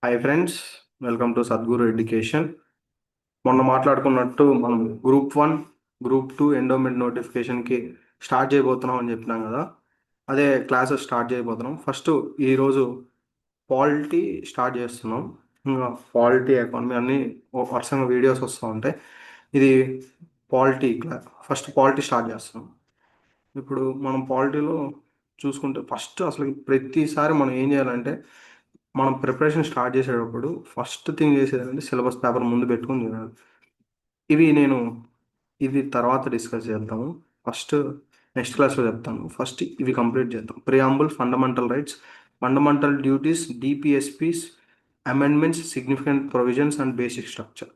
Hi friends, welcome to Sadguru education. మొన్న మాట్లాడుకున్నట్టు మనం గ్రూప్ 1, గ్రూప్ 2 ఎండోమెంట్ నోటిఫికేషన్కి స్టార్ట్ చేయబోతున్నాం అని చెప్పినాం కదా. అదే క్లాసెస్ స్టార్ట్ చేయబోతున్నాం. ఫస్ట్ ఈరోజు పాలిటీ స్టార్ట్ చేస్తున్నాం. ఇంకా పాలిటీ, ఎకానమీ అన్నీ వరుసగా వీడియోస్ వస్తూ ఉంటాయి. ఇది పాలిటీ ఫస్ట్ పాలిటీ స్టార్ట్ చేస్తున్నాం. ఇప్పుడు మనం పాలిటీలో చూసుకుంటే ఫస్ట్ అసలు ప్రతిసారి మనం ఏం చేయాలంటే, మనం ప్రిపరేషన్ స్టార్ట్ చేసేటప్పుడు ఫస్ట్ థింగ్ చేసేది అంటే సిలబస్ పేపర్ ముందు పెట్టుకుని తినాలి. ఇవి తర్వాత డిస్కస్ చేద్దాము. ఫస్ట్ నెక్స్ట్ క్లాస్లో చెప్తాను. ఫస్ట్ ఇవి కంప్లీట్ చేద్దాం. Preamble, fundamental rights, fundamental duties, DPSPs, amendments, significant provisions and basic structure,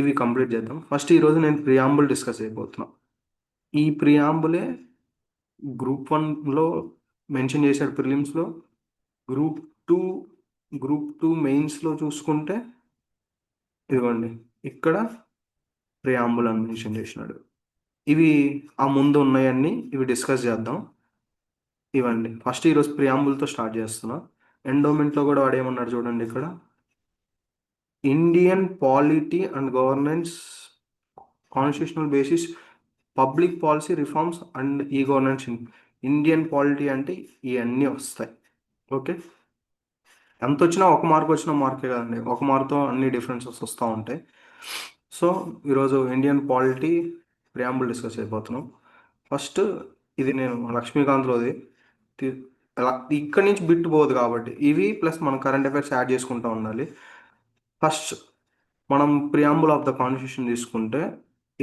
ఇవి కంప్లీట్ చేద్దాం. ఫస్ట్ ఈరోజు నేను ప్రియాంబుల్ డిస్కస్ అయిపోతున్నా. ఈ ప్రియాంబులే గ్రూప్ 1లో మెన్షన్ చేశాడు ప్రిలిమ్స్లో. గ్రూప్ 2 గ్రూప్ 2 మెయిన్స్లో చూసుకుంటే ఇదిగోండి ఇక్కడ ప్రియాంబుల్ అని మెన్షన్ చేసినాడు. ఇవి ఆ ముందు ఉన్నాయన్నీ ఇవి డిస్కస్ చేద్దాం. ఇవ్వండి ఫస్ట్ ఈరోజు ప్రియాంబుల్తో స్టార్ట్ చేస్తున్నా. ఎండోమెంట్లో కూడా వాడు ఏమన్నాడు చూడండి ఇక్కడ, Indian polity and governance, constitutional basis, public policy reforms and e governance. Indian polity అంటే ఇవన్నీ వస్తాయి. ఓకే, ఎంత వచ్చినా ఒక మార్క్ వచ్చినా మార్కే కదండి, ఒక మార్క్తో అన్ని డిఫరెన్సెస్ వస్తూ ఉంటాయి. సో ఈరోజు ఇండియన్ పాలిటీ ప్రియాంబుల్ డిస్కస్ అయిపోతున్నాం. ఫస్ట్ ఇది నేను లక్ష్మీకాంత్లోది ఇక్కడి నుంచి బిట్ పోదు కాబట్టి ఇవి ప్లస్ మనం కరెంట్ అఫైర్స్ యాడ్ చేసుకుంటూ ఉండాలి. ఫస్ట్ మనం ప్రియాంబుల్ ఆఫ్ ద కాన్స్టిట్యూషన్ తీసుకుంటే,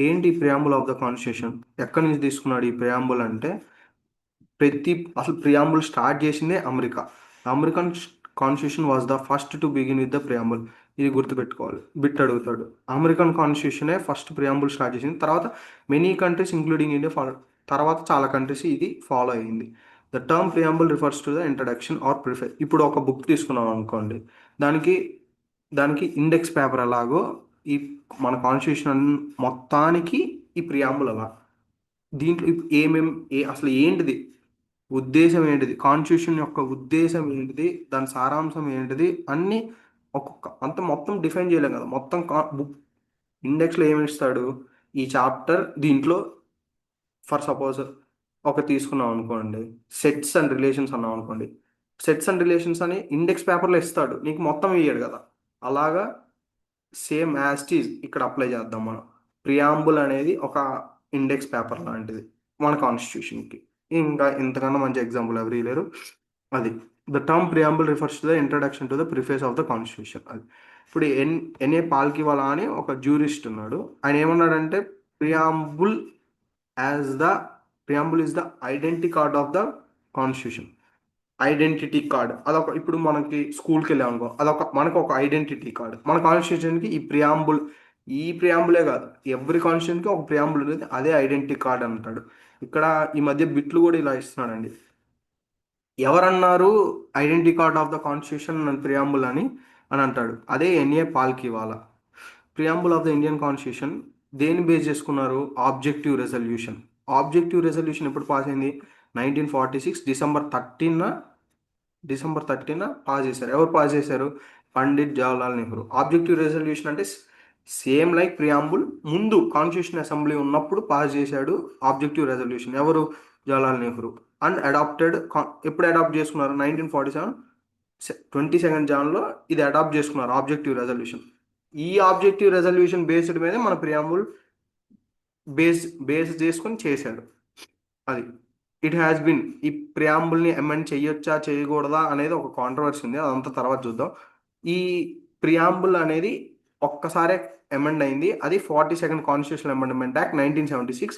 ఏంటి ప్రియాంబుల్ ఆఫ్ ద కాన్స్టిట్యూషన్, ఎక్కడి నుంచి తీసుకున్నాడు ఈ ప్రియాంబుల్ అంటే, అసలు ప్రియాంబుల్ స్టార్ట్ చేసిందే America. American constitution was the first to begin with the preamble. ఇది గుర్తుపెట్టుకోవాలి, బిట్ అడుగుతాడు. అమెరికన్ కాన్స్టిట్యూషనే ఫస్ట్ ప్రియాంబుల్ స్టార్ట్ చేసింది. తర్వాత మెనీ కంట్రీస్ ఇంక్లూడింగ్ ఇండియా తర్వాత చాలా కంట్రీస్ ఇది ఫాలో అయ్యింది. The term preamble refers to the introduction or preface. ఇప్పుడు ఒక బుక్ తీసుకున్నాం అనుకోండి, దానికి దానికి ఇండెక్స్ పేపర్ ఎలాగో ఈ మన కాన్స్టిట్యూషన్ మొత్తానికి ఈ ప్రియాంబుల్ అలా. దీంట్లో అసలు ఏంటిది, ఉద్దేశం ఏంటిది, కాన్స్టిట్యూషన్ యొక్క ఉద్దేశం ఏంటిది, దాని సారాంశం ఏంటిది, అన్నీ అంత మొత్తం డిఫైన్ చేయలేం కదా. మొత్తం బుక్ ఇండెక్స్లో ఏమి ఇస్తాడు, ఈ చాప్టర్ దీంట్లో ఫర్ సపోజ్ ఒక తీసుకున్నాం అనుకోండి, సెట్స్ అండ్ రిలేషన్స్ అన్నాం అనుకోండి, సెట్స్ అండ్ రిలేషన్స్ అని ఇండెక్స్ పేపర్లో ఇస్తాడు, నీకు మొత్తం ఇయ్యాడు కదా. అలాగా సేమ్ యాస్టీజ్ ఇక్కడ అప్లై చేద్దాం మనం. ప్రియాంబుల్ అనేది ఒక ఇండెక్స్ పేపర్ లాంటిది మన కాన్స్టిట్యూషన్కి. ఇంకా ఇంతకన్నా మంచి ఎగ్జాంపుల్ ఎవరు లేరు. అది the term preamble refers to the introduction to the preface of the constitution. అది ఇప్పుడు ఎన్ఏ పాల్కివాలా అని ఒక జ్యూరిస్ట్ ఉన్నాడు. ఆయన ఏమన్నాడంటే, preamble preamble is the identity card of the constitution. Identity card అదొక, ఇప్పుడు మనకి స్కూల్కి వెళ్ళాం అనుకో, మనకు ఒక ఐడెంటిటీ కార్డ్. మన కాన్స్టిట్యూషన్కి ఈ ప్రియాంబులే కాదు, ఎవ్రీ కాన్స్టిట్యూషన్కి ఒక ప్రియాంబుల్ అనేది, అదే ఐడెంటిటీ కార్డ్ అంటాడు. ఇక్కడ ఈ మధ్య బిట్లు కూడా ఇలా ఇస్తున్నాడండి. ఎవరన్నారు identity card of the constitution and preamble అని అంటాడు, అదే ఎన్ఏ పాల్కివాలా. Preamble of the Indian constitution దేని బేస్ చేసుకున్నారు, ఆబ్జెక్టివ్ రెజల్యూషన్. ఆబ్జెక్టివ్ రెజల్యూషన్ ఎప్పుడు పాస్ అయింది, 1946 డిసెంబర్ 13 పాస్ చేశారు. ఎవరు పాస్ చేశారు, పండిట్ జవహర్లాల్ నెహ్రూ. ఆబ్జెక్టివ్ రెజల్యూషన్ అంటే సేమ్ లైక్ ప్రియాంబుల్, ముందు కాన్స్టిట్యూషన్ అసెంబ్లీ ఉన్నప్పుడు పాస్ చేశాడు ఆబ్జెక్టివ్ రెజల్యూషన్. ఎవరు, జవహర్లాల్ నెహ్రూ. అండ్ ఎప్పుడు అడాప్ట్ చేసుకున్నారు, 1947 22 జాన్లో ఇది అడాప్ట్ చేసుకున్నారు ఆబ్జెక్టివ్ రెజల్యూషన్. ఈ ఆబ్జెక్టివ్ రెజల్యూషన్ బేస్డ్ మీద మన ప్రియాంబుల్ బేస్ చేసుకొని చేశాడు. అది ఇట్ హ్యాస్ బిన్, ఈ ప్రియాంబుల్ని అమెండ్ చేయొచ్చా చేయకూడదా అనేది ఒక కాంట్రవర్సీ ఉంది, అదంతా తర్వాత చూద్దాం. ఈ ప్రియాంబుల్ అనేది ఒక్కసారే అమెండ్ అయింది, అది 42nd constitutional amendment act 1976,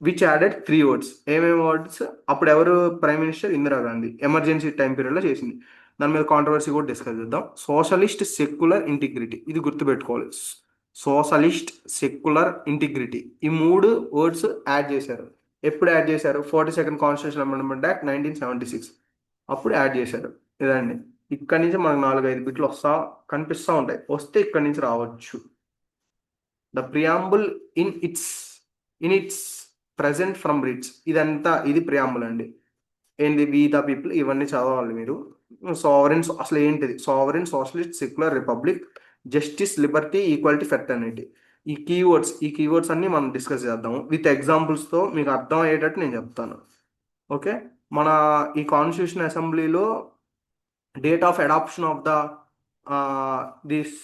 which added 3 words. ఏమేమి వర్డ్స్, అప్పుడు ఎవరు prime minister, Indira Gandhi, emergency time పీరియడ్లో చేసింది. దాని మీద కాంట్రవర్సీ కూడా డిస్కస్ చేద్దాం. సోషలిస్ట్ సెక్యులర్ ఇంటిగ్రిటీ, ఇది గుర్తుపెట్టుకోవాలి. సోషలిస్ట్ సెక్యులర్ ఇంటిగ్రిటీ, ఈ 3 words యాడ్ చేశారు. ఎప్పుడు యాడ్ చేశారు, 42nd కాన్స్టిట్యూషన్ అమెండ్మెంట్ యాక్ట్ 1976 అప్పుడు యాడ్ చేశారు. ఇదండి, ఇక్కడి నుంచి మనకు 4-5 బిట్లు కనిపిస్తూ ఉంటాయి, వస్తే ఇక్కడి నుంచి రావచ్చు. The preamble in it's present from writs, ఇది ప్రియాంబుల్ అండి. ఏంది, వి ద పీపుల్, ఇవన్నీ చదవాలి మీరు. సావరెన్ అసలు ఏంటిది? Sovereign, socialist, secular, republic, justice, Liberty, equality, fraternity. ఈ కీవర్డ్స్ అన్ని మనం డిస్కస్ చేద్దాము విత్ ఎగ్జాంపుల్స్తో. మీకు అర్థం అయ్యేటట్టు నేను చెప్తాను. ఓకే. మన ఈ కాన్స్టిట్యూషన్ అసెంబ్లీలో date of adoption of the this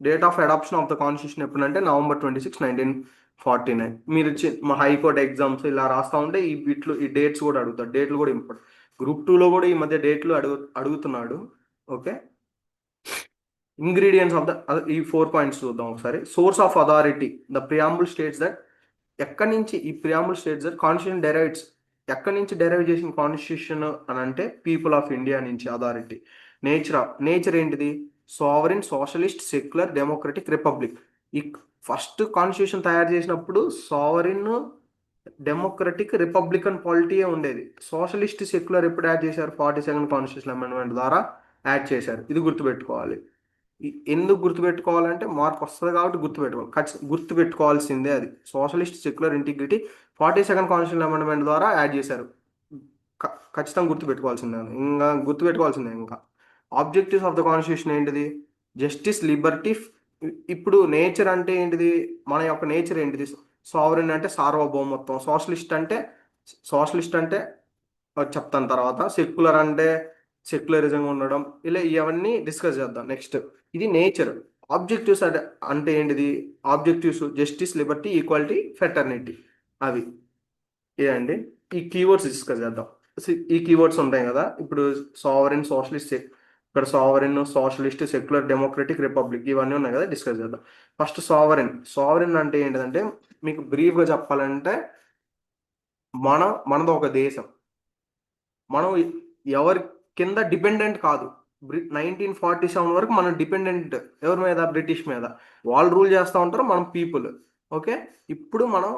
date of adoption of the constitution ఎప్పుడంటే November 26, 1949. మీరు మా హైకోర్టు ఎగ్జామ్స్ ఇలా రాస్తా ఉంటే ఈ డేట్స్ కూడా అడుగుతారు. డేట్లు కూడా ఇంపార్టెంట్. గ్రూప్ 2లో కూడా ఈ మధ్య డేట్లు అడుగుతున్నాడు. ఓకే. ఇంగ్రీడియంట్స్ ఆఫ్ ద ఈ 4 పాయింట్స్ చూద్దాం ఒకసారి. Source of authority. The preamble states that ఎక్కడి నుంచి ఈ preamble states that constitution derives. ఎక్కడి నుంచి డెరైవ్ చేసిన కాన్స్టిట్యూషన్ అని అంటే పీపుల్ ఆఫ్ ఇండియా నుంచి అథారిటీ. నేచర్ ఏంటిది? Sovereign, socialist, secular, democratic, republic. ఈ ఫస్ట్ కాన్స్టిట్యూషన్ తయారు చేసినప్పుడు సావరిన్, డెమోక్రటిక్, రిపబ్లికన్ పాలిటీయే ఉండేది. సోషలిస్ట్, సెక్యులర్ ఎప్పుడు యాడ్ చేశారు? 42nd కాన్స్టిట్యూషన్ అమెండ్మెంట్ ద్వారా యాడ్ చేశారు. ఇది గుర్తుపెట్టుకోవాలి. ఎందుకు గుర్తుపెట్టుకోవాలంటే మార్క్ వస్తుంది కాబట్టి గుర్తుపెట్టుకోవాల్సిందే అది. Socialist, secular, integrity 42nd constitution amendment ద్వారా యాడ్ చేశారు. ఖచ్చితంగా గుర్తుపెట్టుకోవాల్సిందే. ఇంకా ఆబ్జెక్టివ్స్ ఆఫ్ ద కాన్స్టిట్యూషన్ ఏంటిది? Justice, Liberty. ఇప్పుడు నేచర్ అంటే ఏంటిది? మన యొక్క నేచర్ ఏంటిది? సావరెన్ అంటే సార్వభౌమత్వం. సోషలిస్ట్ అంటే చెప్తాను తర్వాత. సెక్యులర్ అంటే సెక్యులరిజంగా ఉండడం. ఇలా ఇవన్నీ డిస్కస్ చేద్దాం నెక్స్ట్. ఇది నేచర్. ఆబ్జెక్టివ్స్ అంటే ఏంటిది? Objectives justice, Liberty, equality, fraternity. అవి ఇదండి. ఈ కీవర్డ్స్ డిస్కస్ చేద్దాం. ఈ కీవర్డ్స్ ఉంటాయి కదా. ఇప్పుడు సావరెన్, సోషలిస్ట్, ఇక్కడ sovereign, socialist, secular, democratic, republic ఇవన్నీ ఉన్నాయి కదా, డిస్కస్ చేద్దాం. ఫస్ట్ సావరెన్ అంటే ఏంటిదంటే మీకు బ్రీఫ్గా చెప్పాలంటే మనది ఒక దేశం. మనం ఎవరి కింద డిపెండెంట్ కాదు. 1947 వరకు మనం డిపెండెంట్ ఎవరి మీద? బ్రిటిష్ మీద. వాళ్ళు రూల్ చేస్తూ ఉంటారు, మనం పీపుల్. ఓకే. ఇప్పుడు మనం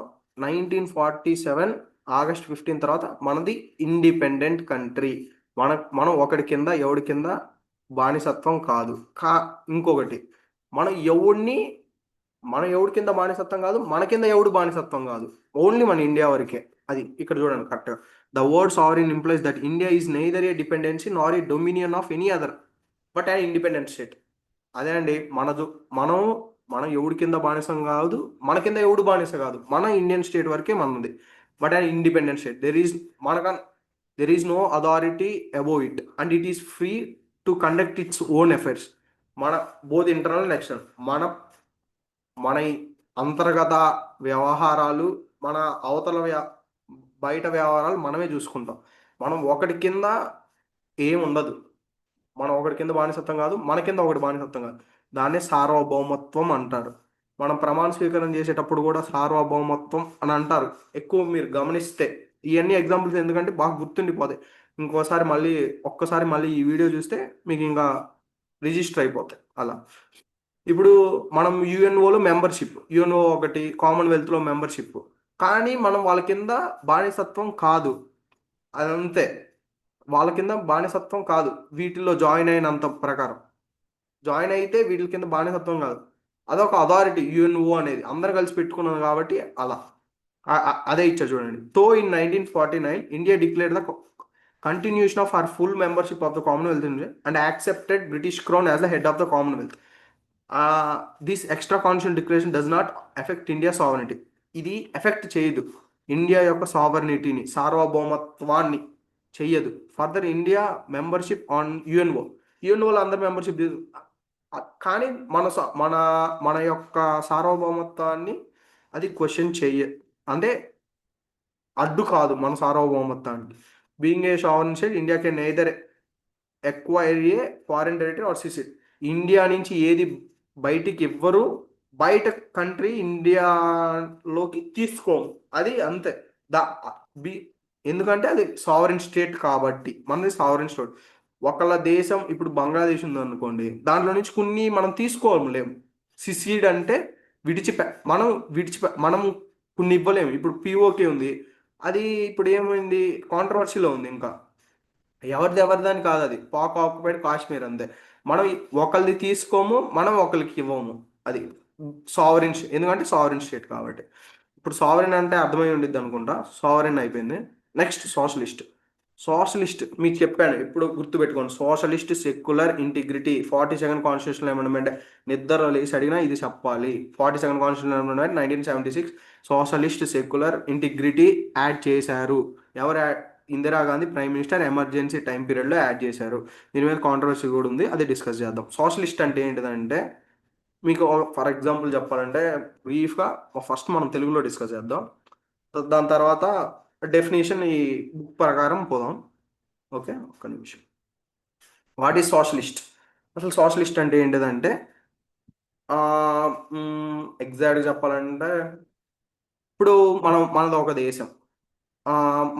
1947 August 15 తర్వాత మనది ఇండిపెండెంట్ కంట్రీ. మనం ఒకటి కింద ఎవడి కింద బానిసత్వం కాదు. ఇంకొకటి, మనం ఎవడి కింద బానిసత్వం కాదు, మన కింద ఎవడు బానిసత్వం కాదు. ఓన్లీ మన ఇండియా వరకే. అది ఇక్కడ చూడండి కరెక్ట్గా. The word sovereign implies that India is neither a dependency nor a dominion of any other, but an independent state. అదే అండి మనం మనం ఎవడి కింద బానిసం కాదు, మన కింద ఎవడు బానిస కాదు. మన ఇండియన్ స్టేట్ వరకే మనది. But an independent state. There is no authority above it and it is free to conduct its own affairs. both internal and external. మన అంతర్గత వ్యవహారాలు, మన అవతల బయట వ్యవహారాలు మనమే చూసుకుంటాం. మనం ఒకటి కింద ఏముండదు. మనం ఒకటి కింద బానిసత్వం కాదు, మన కింద ఒకటి బానిసత్వం కాదు. దాన్నే సార్వభౌమత్వం అంటారు. మనం ప్రమాణ స్వీకారం చేసేటప్పుడు కూడా సార్వభౌమత్వం అని అంటారు. ఎక్కువ మీరు గమనిస్తే ఇవన్నీ ఎగ్జాంపుల్స్ ఎందుకంటే బాగా గుర్తుండిపోతాయి. ఒక్కసారి మళ్ళీ ఈ వీడియో చూస్తే మీకు ఇంకా రిజిస్టర్ అయిపోతాయి అలా. ఇప్పుడు మనం యుఎన్ఓలో మెంబర్షిప్, యుఎన్ఓ ఒకటి, కామన్వెల్త్లో మెంబర్షిప్. కానీ మనం వాళ్ళ కింద బానిసత్వం కాదు. అదంతే, వాళ్ళ కింద బానిసత్వం కాదు. వీటిల్లో జాయిన్ అయినంత ప్రకారం జాయిన్ అయితే వీటి కింద బానిసత్వం కాదు. అదొక అథారిటీ యుఎన్ఓ అనేది, అందరు కలిసి పెట్టుకున్నాం కాబట్టి అలా. అదే ఇచ్చా చూడండి. In 1949 India declare the continuation of our full membership of the Commonwealth and accepted British Crown as the head of the Commonwealth. This extra constitutional declaration does not affect India sovereignty. ఇది effect చేయదు India యొక్క సావర్నిటీని, సార్వభౌమత్వాన్ని చెయ్యదు. Further India membership on యుఎన్ఓలో అందరు membership, కానీ మన యొక్క సార్వభౌమత్వాన్ని అది question అంటే అడ్డు కాదు మన సార్వభౌమత్వానికి. Being a sovereign state, India can neither acquire a foreign territory or cede it. India నుంచి ఏది బయటికి ఇవ్వరు, బయట కంట్రీ ఇండియాలోకి తీసుకోము. అది అంతే. ఎందుకంటే అది సావరెన్ స్టేట్ కాబట్టి. మనది సావరెన్ స్టేట్. ఒకళ్ళ దేశం, ఇప్పుడు బంగ్లాదేశ్ ఉంది అనుకోండి, దాంట్లో నుంచి కొన్ని మనం తీసుకోలేము. సిసీడ్ అంటే మనం కొన్ని ఇవ్వలేము. ఇప్పుడు పిఓకే ఉంది, అది ఇప్పుడు ఏమైంది, కాంట్రవర్సీలో ఉంది. ఇంకా ఎవరిదాని కాదు, అది పాక్ ఆక్యుపైడ్ కాశ్మీర్ అంతే. మనం ఒకరిది తీసుకోము, మనం ఒకరికి ఇవ్వము. అది సావరెన్, ఎందుకంటే సావరెన్ స్టేట్ కాబట్టి. ఇప్పుడు సావరెన్ అంటే అర్థమై ఉండిద్ది అనుకుంటా. సావరెన్ అయిపోయింది. Next socialist. సోషలిస్ట్ మీకు చెప్పాను, ఇప్పుడు గుర్తుపెట్టుకోండి, socialist, secular, integrity. 42nd constitutional amendment నిద్ర లేసి అడిగినా ఇది చెప్పాలి. 42nd constitutional amendment 1976 socialist, secular, integrity add చేశారు. ఎవరు Indira Gandhi prime minister emergency time పీరియడ్లో యాడ్ చేశారు. దీని మీద కాంట్రవర్సీ కూడా ఉంది, అది డిస్కస్ చేద్దాం. సోషలిస్ట్ అంటే ఏంటిదంటే మీకు ఫర్ ఎగ్జాంపుల్ చెప్పాలంటే బ్రీఫ్గా ఫస్ట్ మనం తెలుగులో డిస్కస్ చేద్దాం. దాని తర్వాత డెఫినేషన్ ఈ బుక్ ప్రకారం పోదాం. ఓకే, ఒక్క నిమిషం. What is socialist? అసలు సోషలిస్ట్ అంటే ఏంటిదంటే ఎగ్జాక్ట్గా చెప్పాలంటే ఇప్పుడు మనది ఒక దేశం.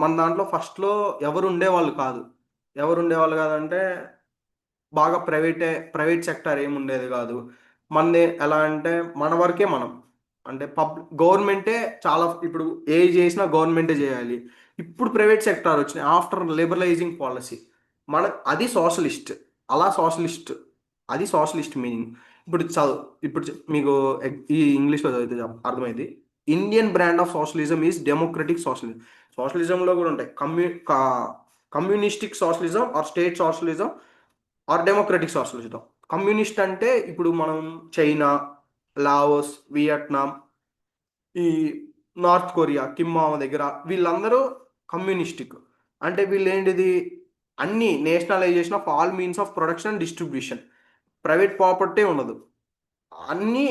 మన దాంట్లో ఫస్ట్లో ఎవరు ఉండేవాళ్ళు కాదు. ఎవరు ఉండేవాళ్ళు కాదంటే బాగా ప్రైవేట్ సెక్టర్ ఏమి ఉండేది కాదు. మనది ఎలా అంటే మన వరకే మనం, అంటే గవర్నమెంటే చాలా, ఇప్పుడు ఏ చేసినా గవర్నమెంటే చేయాలి. ఇప్పుడు ప్రైవేట్ సెక్టార్ వచ్చినాయి ఆఫ్టర్ లిబరలైజింగ్ పాలసీ. మన అది సోషలిస్ట్. అలా సోషలిస్ట్, అది సోషలిస్ట్ మీనింగ్. ఇప్పుడు చదువు, ఇప్పుడు మీకు ఈ ఇంగ్లీష్లో చదివితే అర్థమైంది. Indian brand of socialism is democratic socialism. సోషలిజంలో కూడా ఉంటాయి communistic socialism or state socialism or democratic socialism. Communist అంటే ఇప్పుడు మనం చైనా, లావోస్, వియట్నాం, ఈ నార్త్ కొరియా, కిమ్ మామ దగ్గర వీళ్ళందరూ కమ్యూనిస్టిక్. అంటే వీళ్ళు ఏంటిది, అన్ని nationalisation of all means of production and distribution. Private property ఉండదు, అన్నీ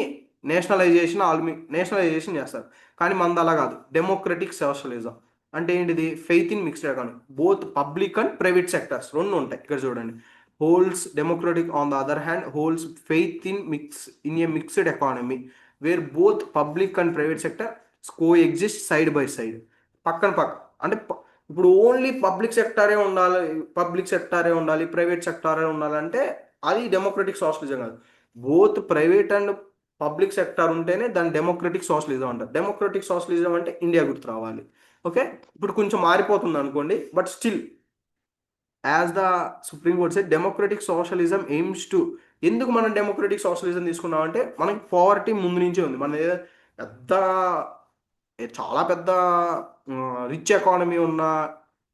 నేషనలైజేషన్ చేస్తారు. కానీ మనది అలా కాదు, డెమోక్రటిక్ సోషలిజం. అంటే ఏంటిది, faith in mixed economy, both public and private sectors రెండు ఉంటాయి. ఇక్కడ చూడండి, holds democratic on the other hand holds faith in a mixed economy where both public and private sector co exist side by side, పక్కన పక్క. అంటే ఇప్పుడు only public సెక్టారే ఉండాలి, private సెక్టారే ఉండాలంటే అది డెమోక్రటిక్ సోషలిజం కాదు. Both private and public sector ఉంటేనే దాన్ని డెమోక్రటిక్ సోషలిజం అంటారు. డెమోక్రటిక్ సోషలిజం అంటే ఇండియా గుర్తు రావాలి. ఓకే, ఇప్పుడు కొంచెం మారిపోతుంది అనుకోండి, but still as the supreme court said democratic socialism AIIMS to. ఎందుకు మనం డెమోక్రటిక్ సోషలిజం తీసుకున్నామంటే మనకి పావర్టీ ముందు నుంచే ఉంది. మన పెద్ద చాలా పెద్ద రిచ్ ఎకానమీ ఉన్న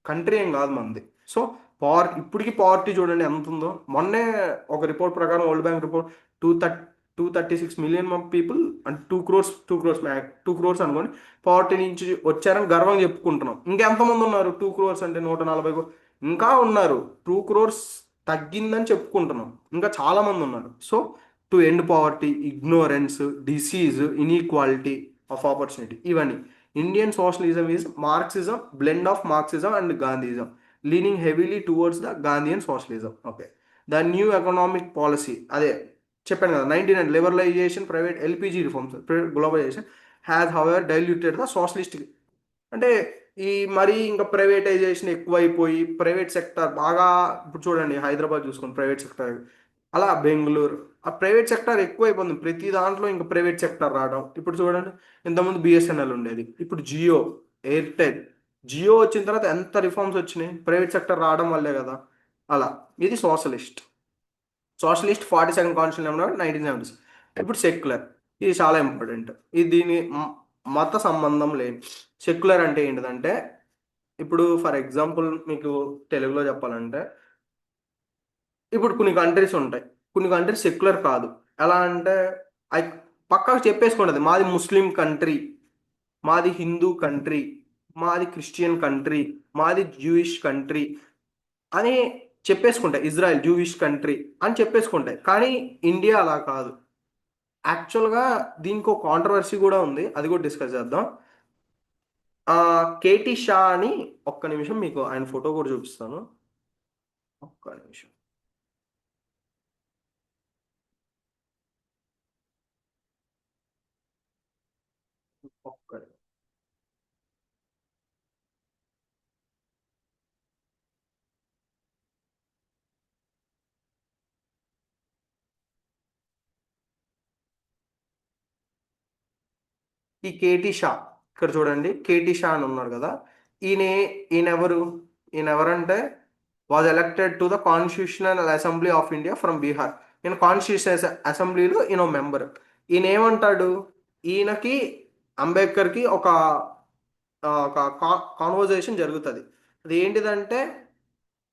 కంట్రీ ఏం కాదు మనది. సో ఇప్పటికీ పావర్టీ చూడండి ఎంత ఉందో. మొన్నే ఒక రిపోర్ట్ ప్రకారం, world bank report, 236 million people అంటే 2 crores అనుకోండి పావర్టీ నుంచి వచ్చారని గర్వంగా చెప్పుకుంటున్నాం. ఇంకెంతమంది ఉన్నారు? 2 crores అంటే 140 ఇంకా ఉన్నారు. 2 crores తగ్గిందని చెప్పుకుంటున్నాం, ఇంకా చాలా మంది ఉన్నారు. So to end poverty, ignorance, disease, inequality of opportunity, ఇవన్నీ. Indian socialism is Marxism, blend of Marxism and Gandhism, leaning heavily towards the Gandhian socialism. Okay, the new economic policy, అదే చెప్పాను కదా, 19 liberalisation, private LPG reforms, globalisation has however diluted the socialist. అంటే ఈ మరీ ఇంకా privatisation ఎక్కువైపోయి private sector బాగా, ఇప్పుడు చూడండి హైదరాబాద్ చూసుకోండి ప్రైవేట్ సెక్టర్, అలా బెంగళూరు, ఆ ప్రైవేట్ సెక్టర్ ఎక్కువైపోతుంది. ప్రతి దాంట్లో ఇంకా ప్రైవేట్ సెక్టర్ రావడం. ఇప్పుడు చూడండి, ఇంతకుముందు బిఎస్ఎన్ఎల్ ఉండేది, ఇప్పుడు జియో, ఎయిర్టెల్. జియో వచ్చిన తర్వాత ఎంత రిఫార్మ్స్ వచ్చినాయి, ప్రైవేట్ సెక్టర్ రావడం వల్లే కదా. అలా ఇది సోషలిస్ట్ 42nd కాన్స్టిట్యూషన్ 1970. ఇప్పుడు సెక్యులర్, ఇది చాలా ఇంపార్టెంట్. ఇది దీని మత సంబంధం లేని. సెక్యులర్ అంటే ఏంటిదంటే, ఇప్పుడు ఫర్ ఎగ్జాంపుల్ మీకు తెలుగులో చెప్పాలంటే, ఇప్పుడు కొన్ని కంట్రీస్ ఉంటాయి, కొన్ని కంట్రీస్ సెక్యులర్ కాదు. ఎలా అంటే అవి పక్కాగా చెప్పేసుకుంటుంది, మాది ముస్లిం కంట్రీ, మాది హిందూ కంట్రీ, మాది క్రిస్టియన్ కంట్రీ, మాది జూయిష్ కంట్రీ అని చెప్పేసుకుంటాయి. ఇజ్రాయెల్ జూయిష్ కంట్రీ అని చెప్పేసుకుంటాయి. కానీ ఇండియా అలా కాదు. యాక్చువల్గా దీనికి ఒక కాంట్రవర్సీ కూడా ఉంది, అది కూడా డిస్కస్ చేద్దాం. కేటీ షా అని, ఒక్క నిమిషం మీకు ఆయన ఫోటో కూడా చూపిస్తాను, ఒక్క నిమిషం. ఒక్క ఈ కేటీ షా, ఇక్కడ చూడండి కేటీ షా అని ఉన్నారు కదా. ఈయన ఈయనెవరు ఈయనెవరంటే was elected to the constitutional assembly of India from Bihar. ఈయన కాన్స్టిట్యూషన్ అసెంబ్లీలో ఈయన మెంబర్. ఈయన ఏమంటాడు, ఈయనకి అంబేద్కర్కి ఒక కాన్వర్జేషన్ జరుగుతుంది. అది ఏంటిదంటే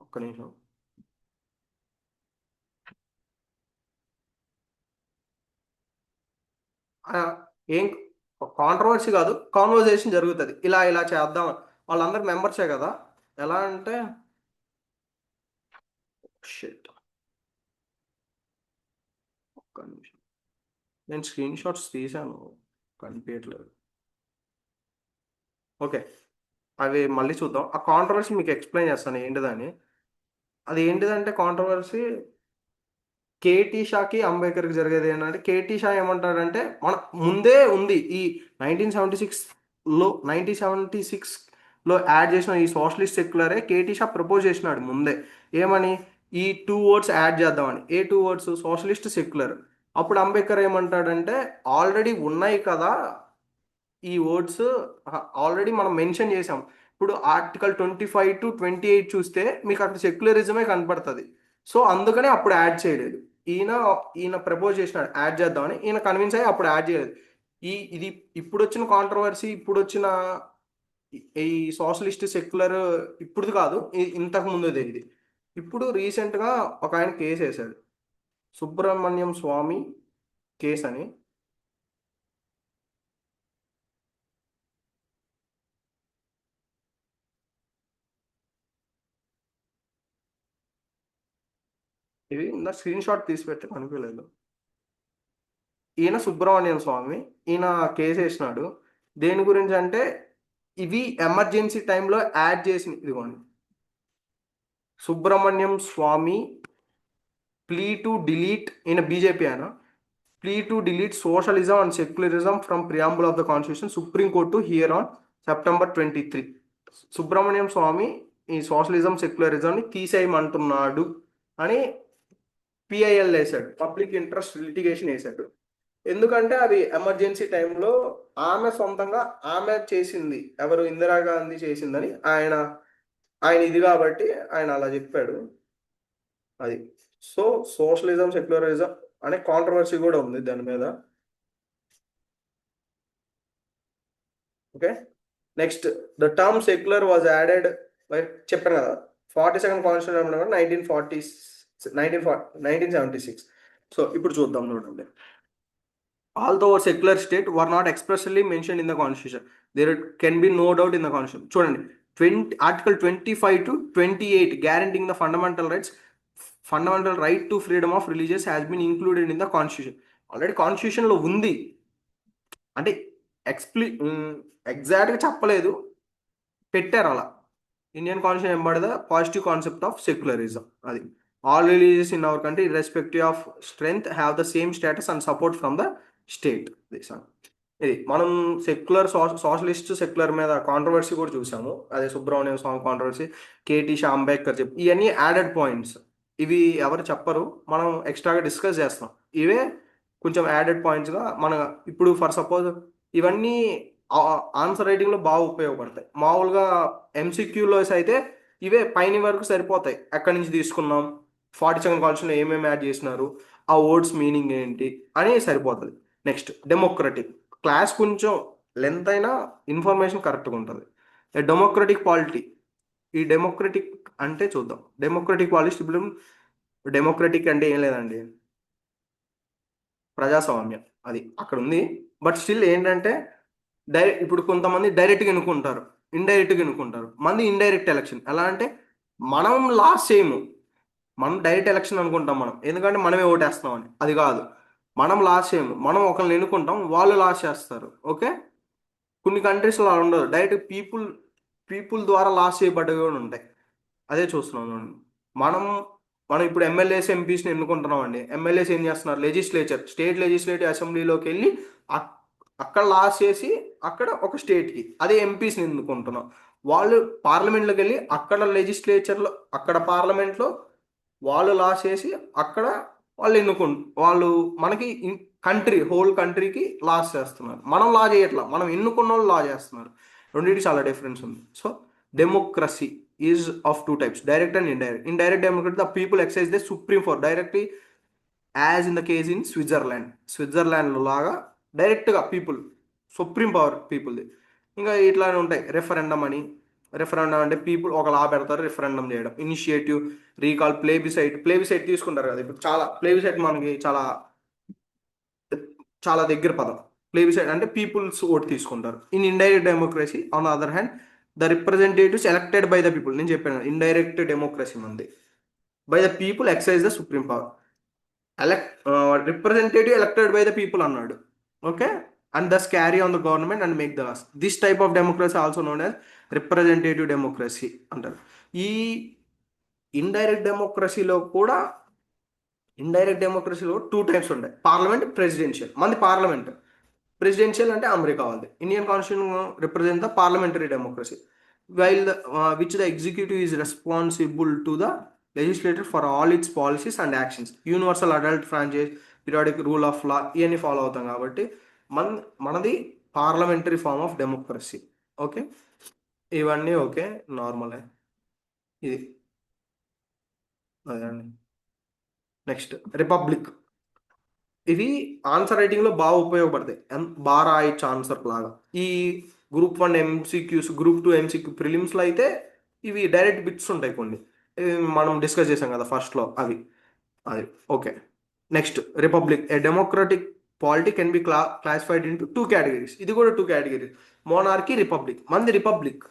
ఒక్క నిమిషం. ఆ, ఏం కాంట్రవర్సీ కాదు, కాన్వర్జేషన్ జరుగుతుంది, ఇలా ఇలా చేద్దాం. వాళ్ళందరూ మెంబర్సే కదా. ఎలా అంటే షిట్, ఒక్క నిమిషం, నేను స్క్రీన్ షాట్స్ తీసాను, కనిపించట్లేదు. ఓకే, అవి మళ్ళీ చూద్దాం. ఆ కాంట్రవర్సీ మీకు ఎక్స్ప్లెయిన్ చేస్తాను ఏంటిదని. అది ఏంటిదంటే కాంట్రవర్సీ కేటీ షాకి అంబేద్కర్కి జరిగేది ఏంటంటే, కేటీ షా ఏమంటాడంటే మన ముందే ఉంది ఈ 1976లో యాడ్ చేసిన ఈ సోషలిస్ట్ సెక్యులరే కేటీ షా ప్రపోజ్ చేసినాడు ముందే. ఏమని? ఈ టూ వర్డ్స్ యాడ్ చేద్దామని. ఏ టూ వర్డ్స్? Socialist, secular. అప్పుడు అంబేద్కర్ ఏమంటాడంటే, ఆల్రెడీ ఉన్నాయి కదా ఈ వర్డ్స్, ఆల్రెడీ మనం మెన్షన్ చేసాం. ఇప్పుడు ఆర్టికల్ 25 to 28 చూస్తే మీకు అక్కడ సెక్యులరిజమే కనపడుతుంది. సో అందుకనే అప్పుడు యాడ్ చేయలేదు. ఈయన ఈయన ప్రపోజ్ చేసినాడు యాడ్ చేద్దామని, ఈయన కన్విన్స్ అయ్యి అప్పుడు యాడ్ చేయలేదు. ఇది ఇప్పుడు వచ్చిన కాంట్రవర్సీ, ఇప్పుడు వచ్చిన ఈ సోషలిస్ట్ సెక్యులర్ ఇప్పుడుది కాదు, ఇంతకు ముందుదే ఇది. ఇప్పుడు రీసెంట్గా ఒక ఆయన కేసు వేశాడు, సుబ్రహ్మణ్యం స్వామి కేసు అని. ఇది నా స్క్రీన్ షాట్ తీసి పెడితే కనిపించలేదు. ఈయన సుబ్రహ్మణ్యం స్వామి, ఈయన కేసు వేసినాడు. దేని గురించి అంటే, ఇవి ఎమర్జెన్సీ టైంలో యాడ్ చేసిన, ఇదిగోండి, Subrahmanyam Swamy plea to delete, ఈయన బీజేపీ ఆయన, plea to delete socialism and secularism from preamble of the constitution, supreme court hear on September 23. సుబ్రహ్మణ్యం స్వామి ఈ సోషలిజం సెక్యులరిజంని తీసేయమంటున్నాడు అని పిఐఎల్ వేశాడు, పబ్లిక్ ఇంట్రెస్ట్ లిటిగేషన్ వేశాడు. ఎందుకంటే అది ఎమర్జెన్సీ టైంలో ఆమె సొంతంగా ఆమె చేసింది, ఎవరు? ఇందిరాగాంధీ చేసిందని ఆయన ఆయన ఇది కాబట్టి ఆయన అలా చెప్పాడు. అది సో సోషలిజం సెక్యులరిజం అనే కాంట్రవర్సీ కూడా ఉంది దాని మీద. Okay, next, the term secular was added by, చెప్పాను కదా, 42nd కాన్స్టిట్యూషన్ 1976. సో ఇప్పుడు చూద్దాం, చూడండి. Although a secular state were not expressly mentioned in the constitution, there can be no doubt in the constitution. చూడండి, Article 25 to 28 guaranteeing the fundamental right to freedom of religious has been included in the constitution. Already కాన్స్టిట్యూషన్లో ఉంది. అంటే ఎగ్జాక్ట్గా చెప్పలేదు, పెట్టారు అలా. Indian constitution embody the positive concept of secularism. అది all religious in our country irrespective of strength have the same status and support from the state. ఇది మనం సోషలిస్ట్ సెక్యులర్ మీద కాంట్రవర్సీ కూడా చూసాము. అదే సుబ్రహ్మణ్యం స్వామి కాంట్రవర్సీ, కేటీ షా, అంబేద్కర్ చెప్పి, ఇవన్నీ యాడెడ్ పాయింట్స్. ఇవి ఎవరు చెప్పరు, మనం ఎక్స్ట్రాగా డిస్కస్ చేస్తాం. ఇవే కొంచెం యాడెడ్ పాయింట్స్గా మన ఇప్పుడు ఫర్ సపోజ్ ఇవన్నీ ఆన్సర్ రైటింగ్లో బాగా ఉపయోగపడతాయి. మామూలుగా ఎంసీక్యూలో అయితే ఇవే పైన వరకు సరిపోతాయి, ఎక్కడి నుంచి తీసుకున్నాం, 42nd కాన్స్టిట్యూషన్లో ఏమేమి యాడ్ చేసినారు, ఆ వర్డ్స్ మీనింగ్ ఏంటి అని సరిపోతుంది. నెక్స్ట్, డెమోక్రటిక్ క్లాస్ కొంచెం లెంత్ అయినా ఇన్ఫర్మేషన్ కరెక్ట్గా ఉంటుంది. డెమోక్రటిక్ పాలిటీ, ఈ డెమోక్రటిక్ అంటే చూద్దాం. డెమోక్రటిక్ పాలిటీ, డెమోక్రటిక్ అంటే ఏం లేదండి, ప్రజాస్వామ్యం, అది అక్కడ ఉంది. బట్ స్టిల్ ఏంటంటే ఇప్పుడు కొంతమంది డైరెక్ట్గా ఎన్నుకుంటారు, ఇండైరెక్ట్గా ఎన్నుకుంటారు. మంది ఇండైరెక్ట్ ఎలక్షన్. ఎలా అంటే మనం లాస్ చేయము, మనం డైరెక్ట్ ఎలక్షన్ అనుకుంటాం మనం, ఎందుకంటే మనమే ఓటేస్తున్నాం అని. అది కాదు, మనం లాస్ చేయము, మనం ఒకరిని ఎన్నుకుంటాం, వాళ్ళు లాస్ చేస్తారు. ఓకే, కొన్ని కంట్రీస్లో అలా ఉండదు, డైరెక్ట్ పీపుల్ ద్వారా లాస్ చేయబడ్డవి కూడా ఉంటాయి. అదే చూస్తున్నాం చూడండి. మనం మనం ఇప్పుడు ఎమ్మెల్యేస్, ఎంపీస్ని ఎన్నుకుంటున్నాం అండి. ఎమ్మెల్యేస్ ఏం చేస్తున్నారు? లెజిస్లేచర్, స్టేట్ లెజిస్లేటివ్ అసెంబ్లీలోకి వెళ్ళి అక్కడ లాస్ చేసి అక్కడ ఒక స్టేట్కి, అదే ఎంపీస్ని ఎన్నుకుంటున్నాం. వాళ్ళు పార్లమెంట్లోకి వెళ్ళి అక్కడ లెజిస్లేచర్లో, అక్కడ పార్లమెంట్లో వాళ్ళు లాస్ చేసి అక్కడ వాళ్ళు మనకి హోల్ కంట్రీకి లాస్ చేస్తున్నారు. మనం లా చేయట్లా, మనం ఎన్నుకున్న వాళ్ళు లా చేస్తున్నారు. రెండింటికి చాలా డిఫరెన్స్ ఉంది. So democracy is of two types, direct and indirect. Indirect democracy, the people exercise the supreme four directly, as in the case in Switzerland లాగా డైరెక్ట్గా పీపుల్, సుప్రీం పవర్ పీపుల్ది. ఇంకా ఇట్లానే ఉంటాయి, రెఫరెండం అని, రెఫరెండం అంటే పీపుల్ ఒక లా పెడతారు, రెఫరెండం చేయడం. ఇనిషియేటివ్, రీకాల్, ప్లేబిసైట్ తీసుకుంటారు కదా. ఇప్పుడు చాలా ప్లేబిసైట్ మనకి చాలా చాలా దగ్గర పదం. ప్లేబిసైట్ అంటే పీపుల్స్ ఓట్ తీసుకుంటారు. In indirect democracy on the other hand the representatives elected by the people. నేను చెప్పాను ఇండైరెక్ట్ డెమోక్రసీ మంది. By the people exercise the supreme power. Representative elected by the people అన్నాడు. Okay, and thus carry on the government and make the laws. This type of democracy also known as representative democracy అంటారు. ఈ indirect డెమోక్రసీలో కూడా two types ఉంటాయి: parliament, presidential. మంది parliament. Presidential అంటే America వాళ్ళది. Indian constitution represent the parliamentary democracy while which the executive is responsible to the legislator for all its policies and actions. Universal adult franchise, periodic rule of law ఇవన్నీ follow అవుతాం కాబట్టి మనది parliamentary form of democracy. Okay, ఇవన్నీ okay, నార్మలే ఇది. అదే అండి. Next republic. ఇవి ఆన్సర్ రైటింగ్లో బాగా ఉపయోగపడతాయి, బాగా రాయొచ్చు ఆన్సర్ లాగా. ఈ గ్రూప్ 1 ఎంసీక్యూస్, గ్రూప్ 2 ఎంసీక్యూ ప్రిలిమ్స్లో అయితే ఇవి డైరెక్ట్ బిట్స్ ఉంటాయి కొన్ని. ఇవి మనం డిస్కస్ చేసాం కదా ఫస్ట్లో, అవి అది okay. Next republic. A democratic polity can be classified into 2 categories. ఇది కూడా 2 కేటగిరీస్: మోనార్కీ, రిపబ్లిక్. మనది రిపబ్లిక్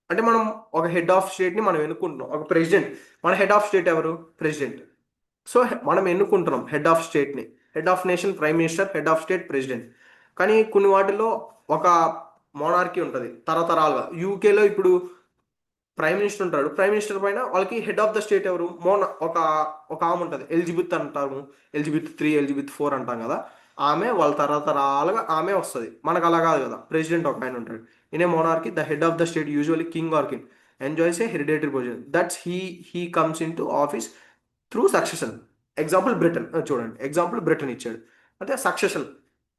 అంటే మనం ఒక హెడ్ ఆఫ్ స్టేట్ని మనం ఎన్నుకుంటున్నాం, ఒక ప్రెసిడెంట్. మన హెడ్ ఆఫ్ స్టేట్ ఎవరు? ప్రెసిడెంట్. సో మనం ఎన్నుకుంటున్నాం హెడ్ ఆఫ్ స్టేట్ని. Head of nation prime minister, head of state president. కానీ కొన్ని వాటిల్లో ఒక మోనార్కీ ఉంటుంది తరతరాలుగా. యూకేలో ఇప్పుడు ప్రైమ్ మినిస్టర్ ఉంటాడు, ప్రైమ్ మినిస్టర్ పైన వాళ్ళకి హెడ్ ఆఫ్ ద స్టేట్ ఎవరు? ఒక ఆమె ఉంటుంది, ఎలిజబెత్ అంటాము. ఎలిజబెత్ 3, ఎలిజబెత్ 4 అంటాం కదా. ఆమె వాళ్ళ తరతరాలుగా ఆమె వస్తుంది. మనకు అలా కాదు కదా, ప్రెసిడెంట్ ఒక ఆయన ఉంటాడు. In a monarchy the head of the state, usually king or king, enjoys a hereditary position that's he comes into office through succession. Example Britain చూడండి, ఎగ్జాంపుల్ బ్రిటన్ ఇచ్చాడు. అంటే సక్సెషన్,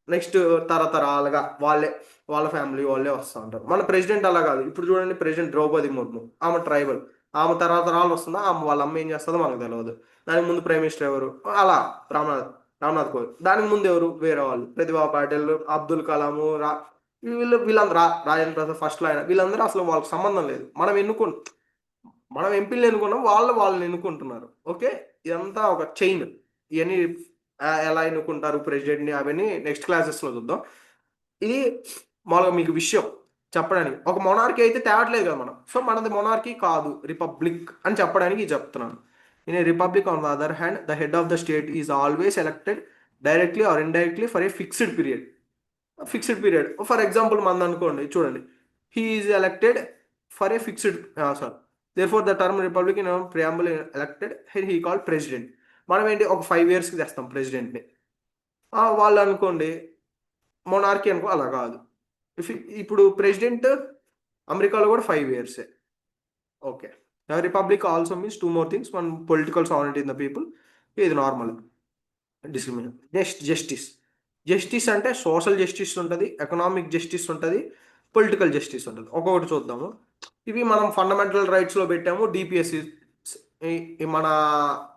నెక్స్ట్ తరతరాలుగా వాళ్ళ family వాళ్ళే వస్తూ ఉంటారు. మన president అలా కాదు. ఇప్పుడు చూడండి, ప్రెసిడెంట్ ద్రౌపది ముర్ము, ఆమె ట్రైబల్. ఆమె తరతరాలు వస్తుందా, ఆమె వాళ్ళ అమ్మ ఏం చేస్తుందో మనకు తెలియదు. దానికి ముందు ప్రైమ్ మినిస్టర్ ఎవరు? అలా రామ్నాథ్ కోవింద్. దానికి ముందు ఎవరు? వేరే వాళ్ళు, ప్రతిభా పాటిల్, అబ్దుల్ కలాము, వీళ్ళందరూ రాజేంద్ర ప్రసాద్ ఫస్ట్లో ఆయన. వీళ్ళందరూ అసలు వాళ్ళకి సంబంధం లేదు. మనం ఎంపీలు ఎన్నుకున్నాం, వాళ్ళని ఎన్నుకుంటున్నారు. ఓకే, ఇదంతా ఒక చైన్. ఇవన్నీ ఎలా ఎన్నుకుంటారు ప్రెసిడెంట్ని అవన్నీ నెక్స్ట్ క్లాసెస్లో చూద్దాం. ఇది మామూలుగా మీకు విషయం చెప్పడానికి. ఒక మొనార్కీ అయితే తేవట్లేదు కదా మనం. సో మనది మొనార్కీ కాదు, రిపబ్లిక్ అని చెప్పడానికి చెప్తున్నాను. In a republic on the other hand the head of the state is always elected directly or indirectly for a fixed period. For example మంది అనుకోండి, చూడండి, he is elected for a fixed, sorry, therefore the term republic in preamble elected he called president. మనం ఏంటి, ఒక 5 yearsకి తెస్తాం ప్రెసిడెంట్ని. వాళ్ళు అనుకోండి monarchy అనుకో, అలా కాదు. ఇప్పుడు ప్రెసిడెంట్ అమెరికాలో కూడా 5 years. Okay, republic also means 2 more things: 1, political sovereignty in the people. ఇది నార్మల్ డిస్క్రిమినేషన్. నెక్స్ట్ జస్టిస్ అంటే సోషల్ జస్టిస్ ఉంటుంది, ఎకనామిక్ జస్టిస్ ఉంటుంది, పొలిటికల్ జస్టిస్ ఉంటుంది. ఒక్కొక్కటి చూద్దాము. ఇవి మనం ఫండమెంటల్ రైట్స్లో పెట్టాము. డిపిఎస్సి మన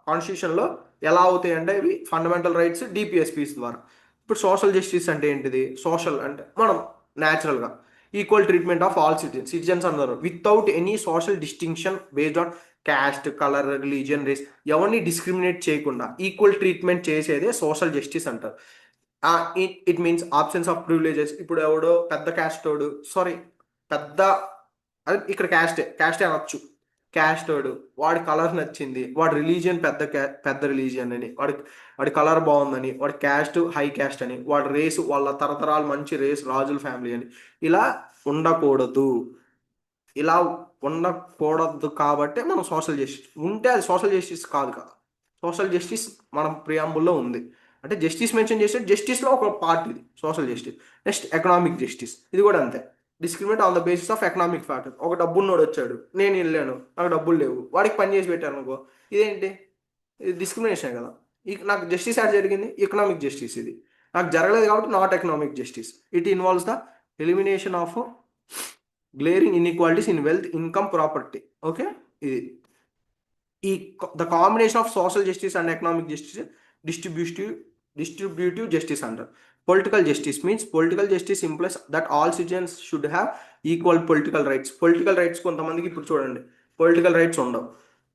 కాన్స్టిట్యూషన్లో ఎలా అవుతాయి అంటే ఇవి ఫండమెంటల్ రైట్స్ డిపిఎస్పీస్ ద్వారా. ఇప్పుడు సోషల్ జస్టిస్ అంటే ఏంటిది? సోషల్ అంటే మనం న్యాచురల్గా equal treatment of all citizens అన్నారు, without any social distinction based on caste, colour, religion, race. ఎవరిని డిస్క్రిమినేట్ చేయకుండా ఈక్వల్ ట్రీట్మెంట్ చేసేదే సోషల్ జస్టిస్ అంటారు. It means absence of privileges. ఇప్పుడు ఎవడో పెద్ద క్యాస్ట్ వాడు, సారీ పెద్ద, అది ఇక్కడ క్యాస్టే అనొచ్చు. క్యాస్ట్ వాడి కలర్ నచ్చింది, వాడి రిలీజియన్ పెద్ద రిలీజియన్ అని, వాడి కలర్ బాగుందని, వాడి క్యాస్ట్ హై క్యాస్ట్ అని, వాడి రేసు వాళ్ళ తరతరాలు మంచి రేస్, రాజుల ఫ్యామిలీ అని. ఇలా ఉండకూడదు. ఇలా ఉండకూడదు కాబట్టి మనం సోషల్ జస్టిస్ ఉంటే అది సోషల్ జస్టిస్ కాదు కదా. సోషల్ జస్టిస్ మనం ప్రియాంబుల్లో ఉంది. అంటే జస్టిస్ మెన్షన్ చేస్తే జస్టిస్లో ఒక పార్ట్ ఇది social justice. Next economic justice. ఇది కూడా అంతే, discriminate on the basis of economic factor. ఒక డబ్బున్నోడు వచ్చాడు, నేను వెళ్ళాను, నాకు డబ్బులు లేవు, వాడికి పని చేసి పెట్టాను అనుకో, ఇదేంటి? ఇది డిస్క్రిమినేషన్ కదా. నాకు జస్టిస్ యాడ్ జరిగింది, ఎకనామిక్ జస్టిస్. ఇది నాకు జరగలేదు కాబట్టి not economic justice. It involves the elimination of glaring inequalities in wealth, income, property. Okay, ఇది the combination of social justice and economic justice, distributive distributive justice అంటారు. Political justice means political justice implies that all citizens should have equal political rights. Political rights కొంతమందికి ఇప్పుడు చూడండి political rights ఉండవు.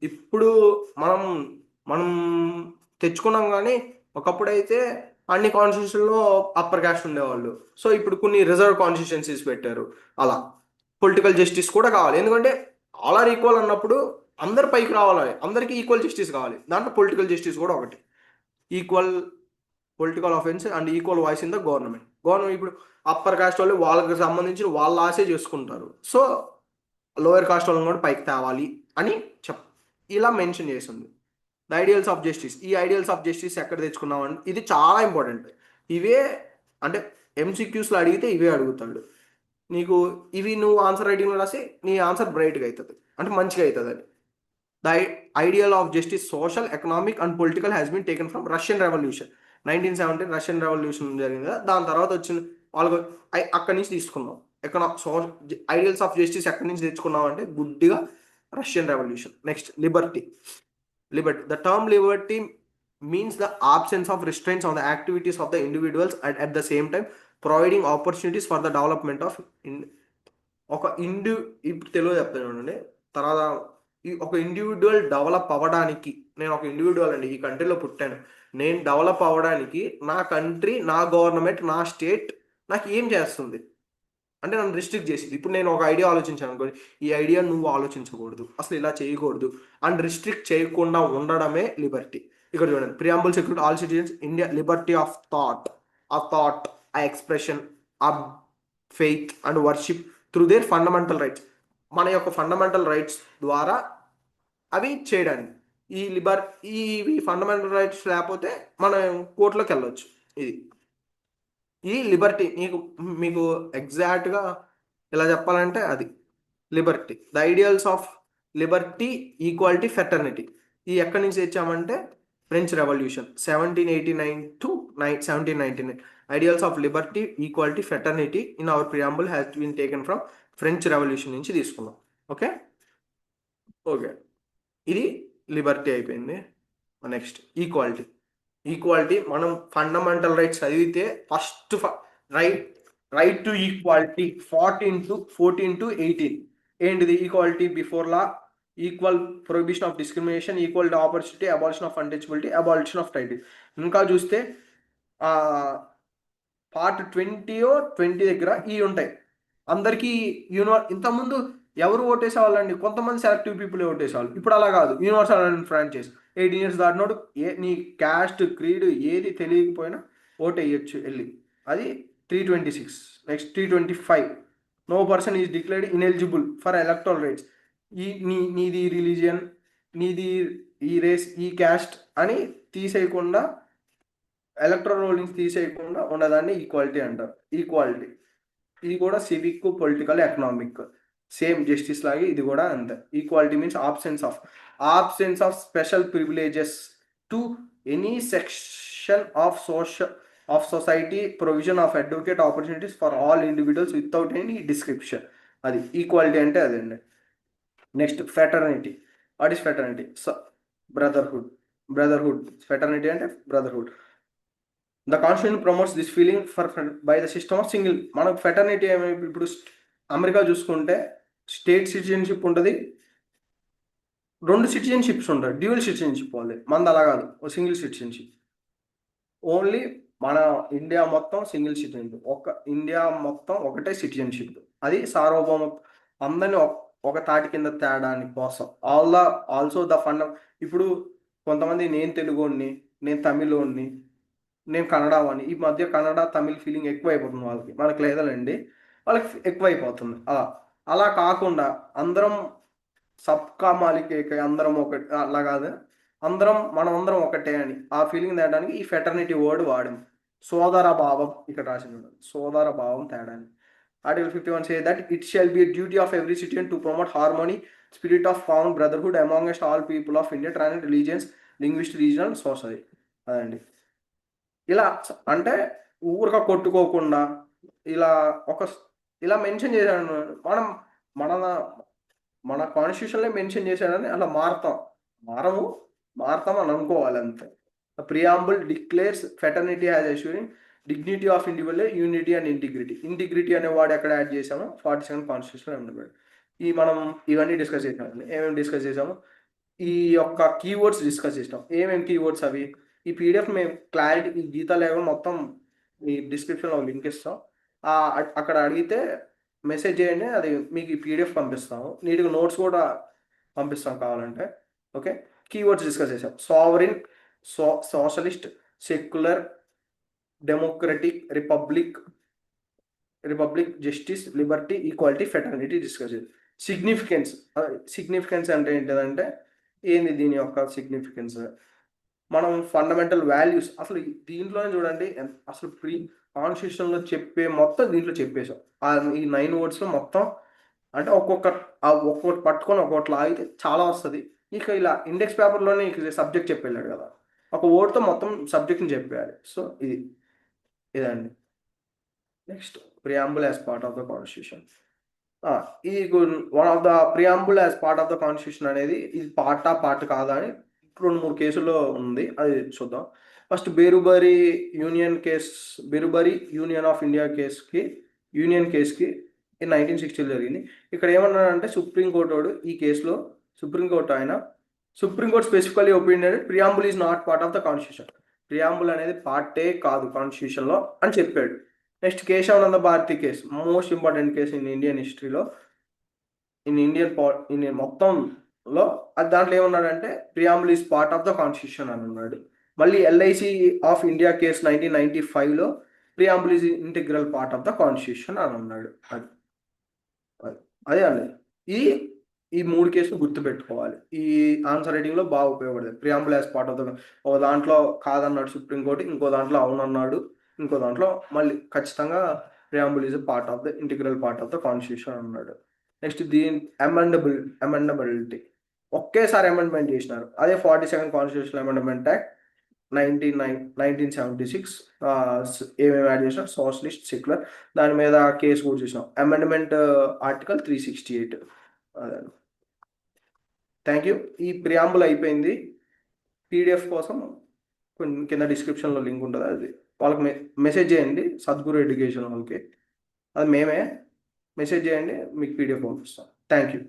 ఇప్పుడు మనం మనం తెచ్చుకున్నాం, కానీ ఒకప్పుడైతే అన్ని కాన్స్టిట్యూషన్లో అప్పర్ క్యాస్ట్ ఉండేవాళ్ళు. సో ఇప్పుడు కొన్ని రిజర్వ్ కాన్స్టిట్యున్సీస్ పెట్టారు. అలా పొలిటికల్ జస్టిస్ కూడా కావాలి, ఎందుకంటే ఆల్ ఆర్ ఈక్వల్ అన్నప్పుడు అందరు పైకి రావాలి, అందరికీ ఈక్వల్ జస్టిస్ కావాలి. దాంట్లో పొలిటికల్ జస్టిస్ కూడా ఒకటి. Equal political offence and equal voice in the government ఇప్పుడు అప్పర్ కాస్ట్ వాళ్ళు వాళ్ళకి సంబంధించిన వాళ్ళ ఆశే చేసుకుంటారు. సో లోయర్ కాస్ట్ వాళ్ళని కూడా పైకి తేవాలి అని ఇలా మెన్షన్ చేసింది. The ideals of justice. ఈ ఐడియల్స్ ఆఫ్ జస్టిస్ ఎక్కడ తెచ్చుకున్నామంటే ఇది చాలా ఇంపార్టెంట్. ఇవే అంటే ఎంసీక్యూస్లో అడిగితే ఇవే అడుగుతాడు నీకు. ఇవి నువ్వు ఆన్సర్ రైటింగ్లో రాసి నీ ఆన్సర్ బ్రైట్గా అవుతుంది, అంటే మంచిగా అవుతుంది అని. The ideal of justice social, economic and political has been taken from Russian revolution. 1917 Russian revolution జరిగింది కదా, దాని తర్వాత వచ్చిన వాళ్ళకు అక్కడి నుంచి తీసుకున్నాం. ఐడియల్స్ ఆఫ్ జస్టిస్ ఎక్కడి నుంచి తెచ్చుకున్నాం అంటే గుడ్డిగా Russian revolution. Next Liberty. The term liberty means the absence of restraints on the activities of the individuals and at the same time providing opportunities for the development of ఇప్పుడు తెలుగు చెప్తాను చూడండి. తర్వాత ఒక ఇండివిజువల్ డెవలప్ అవ్వడానికి, నేను ఒక individual అండి, ఈ కంట్రీలో పుట్టాను, నేను డెవలప్ అవ్వడానికి నా కంట్రీ, నా గవర్నమెంట్, నా స్టేట్ నాకు ఏం చేస్తుంది అంటే నన్ను రిస్ట్రిక్ట్ చేసింది. ఇప్పుడు నేను ఒక ఐడియా ఆలోచించాను అనుకోండి, ఈ ఐడియా నువ్వు ఆలోచించకూడదు, అసలు ఇలా చేయకూడదు అండ్ రిస్ట్రిక్ట్ చేయకుండా ఉండడమే లిబర్టీ. ఇక్కడ చూడండి, preamble security all citizens India Liberty of thought, ఆ ఎక్స్ప్రెషన్, ఆ faith and worship through there fundamental rights. మన యొక్క ఫండమెంటల్ రైట్స్ ద్వారా అవి చేయడానికి. ఈ ఫండమెంటల్ రైట్స్ లేకపోతే మనం కోర్టులోకి వెళ్ళవచ్చు. ఈ లిబర్టీ మీకు ఎగ్జాక్ట్గా ఎలా చెప్పాలంటే అది liberty. The ideals of liberty, equality, fraternity. ఈ ఎక్కడి నుంచి తెచ్చామంటే French revolution 1789 to 1799. Ideals of liberty, equality, fraternity in our preamble has been taken from French revolution నుంచి తీసుకున్నాం. ఓకే, ఇది లిబర్టీ అయిపోయింది. నెక్స్ట్ ఈక్వాలిటీ మనం ఫండమెంటల్ రైట్స్ చదివితే first right to equality 14 to 18. ఏంటిది? Equality before law, equal prohibition of discrimination, equal opportunity, abolition of untouchability, abolition of title. ఇంకా చూస్తే part 20 దగ్గర ఈ ఉంటాయి. అందరికీ ఇంతకుముందు ఎవరు ఓటేసేవాళ్ళండి? కొంతమంది సెలెక్టివ్ పీపుల్ ఓటేసేవాళ్ళు. ఇప్పుడు అలా కాదు, యూనివర్సల్ అండ్ ఫ్రాంచైజ్. 18 years దాటినోడు నీ క్యాస్ట్, క్రీడ్ ఏది తెలియకపోయినా ఓట్ వేయచ్చు వెళ్ళి. అది 326. Next 325. No person is declared ineligible for electoral rights. నీది రిలీజియన్, నీది ఈ రేస్, ఈ క్యాస్ట్ అని తీసేయకుండా, ఎలక్టరల్ రోలింగ్స్ తీసేయకుండా ఉన్నదాన్ని ఈక్వాలిటీ అంటారు. ఈక్వాలిటీ ఇది కూడా civic, political, economic, same justice లాగే ఇది కూడా అంతే. Equality means absence of special privileges to any section of society, provision of advocate opportunities for all individuals without any description. అది ఈక్వాలిటీ అంటే అదండి. Next fraternity. What is fraternity? Brotherhood. Fraternity అంటే brotherhood. The constitution promotes this feeling by the system of single. మనకు fraternity ఇప్పుడు America చూసుకుంటే state citizenship ఉంటుంది, 2 citizenships ఉంటాయి, dual citizenship వాళ్ళది. మనది అలా కాదు, సింగిల్ సిటిజన్షిప్. ఓన్లీ మన ఇండియా మొత్తం సింగిల్ సిటిజన్షిప్, ఇండియా మొత్తం ఒకటే సిటిజన్షిప్. అది సార్వభౌమ, అందరినీ ఒక తాటి కింద తేడానికి కోసం. Also the fund. ఇప్పుడు కొంతమంది నేను తెలుగుని, నేను తమిళోని, నేను కన్నడని, ఈ మధ్య కన్నడ తమిళ్ ఫీలింగ్ ఎక్కువైపోతుంది వాళ్ళకి, మనకి లేదండి, వాళ్ళకి ఎక్కువైపోతుంది. అలా కాకుండా అందరం సబ్కా మాలికే, అందరం ఒకటి, అలా కాదు, మనం అందరం ఒకటే అని ఆ ఫీలింగ్ తేడానికి ఈ ఫెటర్నిటీ వర్డ్ వాడాం. సోదర భావం ఇక్కడ రాసింది, సోదర భావం తేడానికి. Article 51 says that it shall be a duty of every citizen to promote harmony, spirit of common brotherhood amongst all people of India, transcend religions, linguistic, regional, society. అదండి. ఇలా అంటే ఊరిక కొట్టుకోకుండా ఇలా మెన్షన్ చేశాడు. మన కాన్స్టిట్యూషన్లో మెన్షన్ చేశాడని అలా మారతాం అని అనుకోవాలి అంతే. Preamble declares fraternity as assuring dignity of individual unity and integrity అనే వాడు ఎక్కడ యాడ్ చేసామో 42nd కాన్స్టిట్యూషన్ అమెండ్మెంట్. మనం ఇవన్నీ డిస్కస్ చేసాము. ఏమేమి డిస్కస్ చేసాము, ఈ యొక్క కీవర్డ్స్ డిస్కస్ చేసినాం. ఏమేమి కీవర్డ్స్ అవి, ఈ పీడిఎఫ్ మేము క్లారిటీ ఈ గీత లేకుండా మొత్తం మీ డిస్క్రిప్షన్లో లింక్ ఇస్తాం. అక్కడ అడిగితే మెసేజ్ చేయండి, అది మీకు ఈ పీడిఎఫ్ పంపిస్తాము. నీట్గా నోట్స్ కూడా పంపిస్తాం కావాలంటే. ఓకే, కీవర్డ్స్ డిస్కస్ చేసాం. Sovereign, socialist, secular, democratic, republic, justice, Liberty, equality, fraternity discuss చేసాం. సిగ్నిఫికెన్స్ అంటే ఏంటిదంటే ఏంది దీని యొక్క సిగ్నిఫికెన్స్, మనం ఫండమెంటల్ వాల్యూస్ అసలు దీంట్లోనే చూడండి. అసలు కాన్స్టిట్యూషన్లో చెప్పే మొత్తం దీంట్లో చెప్పేశాం. ఈ 9 wordsలో మొత్తం. అంటే ఒక్కొక్కటి పట్టుకొని ఒక్కొక్కటి లాగితే చాలా వస్తుంది. ఇక ఇలా ఇండెక్స్ పేపర్లోనే సబ్జెక్ట్ చెప్పేళ్ళాడు కదా, ఒక వర్డ్తో మొత్తం సబ్జెక్ట్ని చెప్పేయాలి. సో ఇదండి. Next, preamble as part of the constitution. ఈ one of the preamble as part of the constitution అనేది ఇది పార్ట్ కాదా అని 2-3 కేసుల్లో ఉంది, అది చూద్దాం. First, Berubari union of India కేసుకి in 1960 జరిగింది. ఇక్కడ ఏమన్నాడంటే సుప్రీంకోర్టు ఈ కేసులో supreme court specifically opinion preamble is not part of the constitution, preamble అనేది పార్టే కాదు కాన్స్టిట్యూషన్లో అని చెప్పాడు. Next, Kesavananda Bharati case, most important case in Indian హిస్టరీలో, ఇండియన్ మొత్తంలో. దాంట్లో ఏమన్నాడంటే preamble is part of the constitution అని అన్నాడు. మళ్ళీ ఎల్ఐసి ఆఫ్ ఇండియా కేసు 1995లో preamble is integral part of the constitution అని అన్నాడు. అదే అండి, ఈ 3 కేసులు గుర్తుపెట్టుకోవాలి. ఈ ఆన్సర్ రైటింగ్లో బాగా ఉపయోగపడుతుంది. Preamble as part of the, ఒక దాంట్లో కాదన్నాడు సుప్రీంకోర్టు, ఇంకో దాంట్లో అవునన్నాడు, ఇంకో దాంట్లో మళ్ళీ ఖచ్చితంగా preamble is part of the integral part of the constitution అన్నాడు. నెక్స్ట్, దీని అమెండబిలిటీ ఒకేసారి అమెండ్మెంట్ చేసినారు. అదే 42nd కాన్స్టిట్యూషన్ అమెండ్మెంట్ యాక్ట్ 1976 ఏమేమి యాడ్ చేసినారు, సోషలిస్ట్, సెక్యులర్, దాని మీద కేసు కూడా చూసినాం. Amendment article 368. అదే, థ్యాంక్ యూ. ఈ ప్రియాంబుల్ అయిపోయింది. పీడిఎఫ్ కోసం కింద డిస్క్రిప్షన్లో లింక్ ఉంటుంది, అది వాళ్ళకి మెసేజ్ చేయండి. సద్గురు ఎడ్యుకేషన్ వాళ్ళకి, అది మేమే మెసేజ్ చేయండి, మీకు పీడిఎఫ్ పంపిస్తాం. Thank you.